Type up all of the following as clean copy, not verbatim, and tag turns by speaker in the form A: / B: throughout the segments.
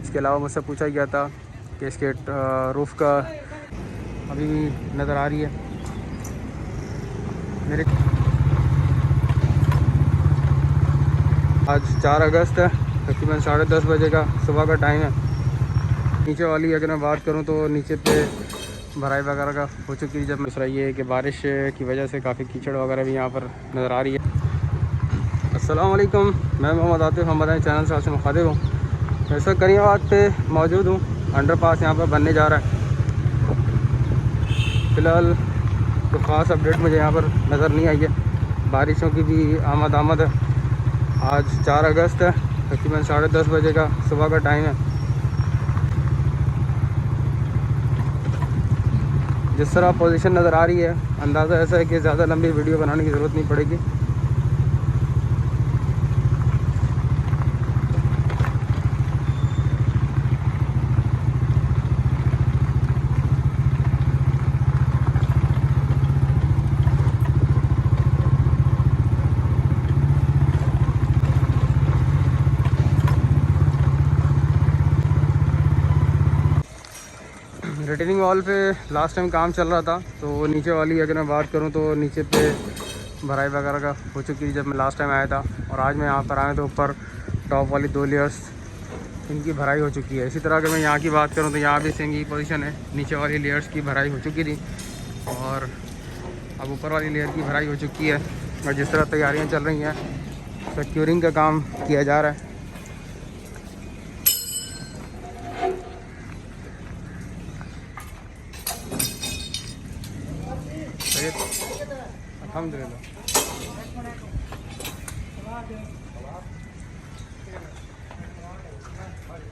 A: इसके अलावा मुझसे पूछा गया था कि इसके रूफ़ का अभी भी नज़र आ रही है मेरे। आज 4 अगस्त है, तकरीबन 10:30 बजे का सुबह का टाइम है। नीचे वाली अगर मैं बात करूं तो नीचे पे भराई वगैरह का हो चुकी है। जब दूसरा ये है कि बारिश की वजह से काफ़ी कीचड़ वगैरह भी यहाँ पर नज़र आ रही है। अस्सलाम वालेकुम, मैं मोहम्मद आतिफ हमारे चैनल से आपसे मुखातिब हूँ। वैसे करीमाबाद पे मौजूद हूँ। अंडरपास यहाँ पर बनने जा रहा है। फ़िलहाल तो ख़ास अपडेट मुझे यहाँ पर नज़र नहीं आई है। बारिशों की भी आमद है। आज 4 अगस्त है, तकरीबन 10:30 बजे का सुबह का टाइम है। जिस तरह पोजीशन नज़र आ रही है, अंदाज़ा ऐसा है कि ज़्यादा लंबी वीडियो बनाने की ज़रूरत नहीं पड़ेगी। रिटेनिंग वॉल पे लास्ट टाइम काम चल रहा था, तो नीचे वाली अगर मैं बात करूं तो नीचे पे भराई वगैरह का हो चुकी थी जब मैं लास्ट टाइम आया था। और आज मैं यहाँ पर आया तो ऊपर टॉप वाली 2 लेयर्स इनकी भराई हो चुकी है। इसी तरह अगर मैं यहाँ की बात करूँ तो यहाँ भी सेम यही पोजीशन है। नीचे वाली लेयर्स की भराई हो चुकी थी और अब ऊपर वाली लेयर की भराई हो चुकी है। और जिस तरह तैयारियाँ चल रही हैं, सिक्योरिंग का काम किया जा रहा है। अल्हम्दुलिल्लाह।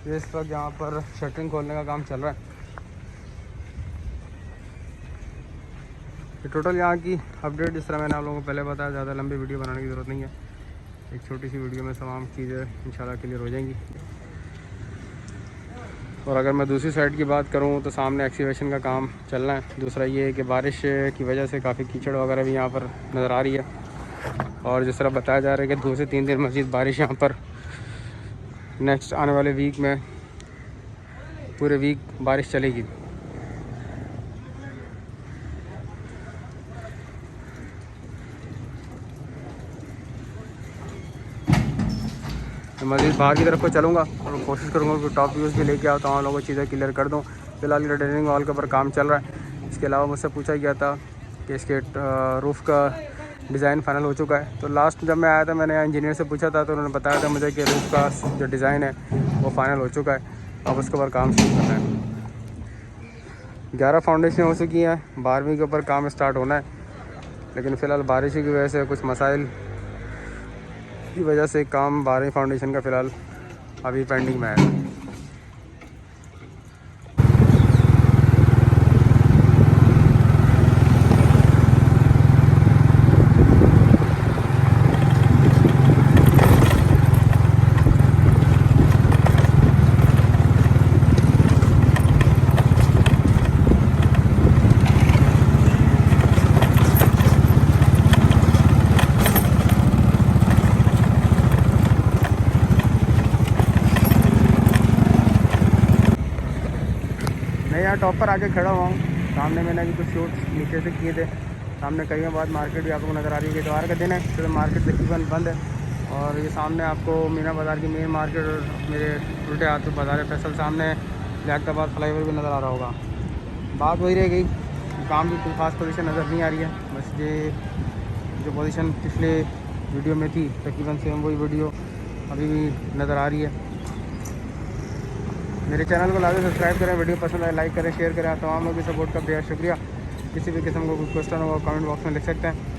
A: ये इस वक्त यहाँ पर शटरिंग खोलने का काम चल रहा है। ये टोटल यहाँ की अपडेट जिस तरह मैंने आप लोगों को पहले बताया, ज़्यादा लंबी वीडियो बनाने की ज़रूरत नहीं है। एक छोटी सी वीडियो में तमाम चीज़ें इंशाल्लाह क्लियर हो जाएंगी। और अगर मैं दूसरी साइड की बात करूँ तो सामने एक्सीवेशन का काम चल रहा है। दूसरा ये है कि बारिश की वजह से काफ़ी कीचड़ वगैरह भी यहाँ पर नज़र आ रही है। और जिस तरह बताया जा रहा है कि 2 से 3 दिन मज़ीद बारिश यहाँ पर नेक्स्ट आने वाले वीक में पूरे वीक बारिश चलेगी। तो मज़ीद बाहर की तरफ को चलूँगा और कोशिश करूँगा कि टॉप व्यूज़ भी लेके आओ, तमाम लोगों को चीज़ें क्लियर कर दूँ। फिलहाल रिटेनिंग वॉल के ऊपर काम चल रहा है। इसके अलावा मुझसे पूछा गया था कि इसके रूफ़ का डिज़ाइन फ़ाइनल हो चुका है। तो लास्ट जब मैं आया था, मैंने इंजीनियर से पूछा था तो उन्होंने बताया था मुझे कि रूफ़ का जो डिज़ाइन है वो फ़ाइनल हो चुका है। अब उसके ऊपर काम शुरू करना है। 11 फाउंडेशन हो चुकी हैं, 12वीं के ऊपर काम स्टार्ट होना है। लेकिन फ़िलहाल बारिश की वजह से, कुछ मसाइल की वजह से काम 12वीं फाउंडेशन का फ़िलहाल अभी पेंडिंग में है। मैं यहाँ टॉप पर आके खड़ा हुआ हूँ। सामने मैंने अभी कुछ शूट्स नीचे से किए थे। सामने करीमाबाद मार्केट भी आपको नज़र आ रही है। इतवार का दिन है तो मार्केट तकरीबन बंद है। और ये सामने आपको मीना बाज़ार की मेन मार्केट और मेरे उल्टे हाथ पे बाज़ार फैसल सामने लियाकताबाद फ्लाईओवर भी नज़र आ रहा होगा। बात वही रह गई, काम की कोई ख़ास पोजीशन नज़र नहीं आ रही है। बस ये जो पोजीशन पिछले वीडियो में थी, तकरीबन सेम वही वीडियो अभी भी नज़र आ रही है। मेरे चैनल को लाजमी सब्सक्राइब करें, वीडियो पसंद आए लाइक करें, शेयर करें। तमाम लोगों की सपोर्ट का बेहद शुक्रिया। किसी भी किस्म का कोई क्वेश्चन हो कमेंट बॉक्स में लिख सकते हैं।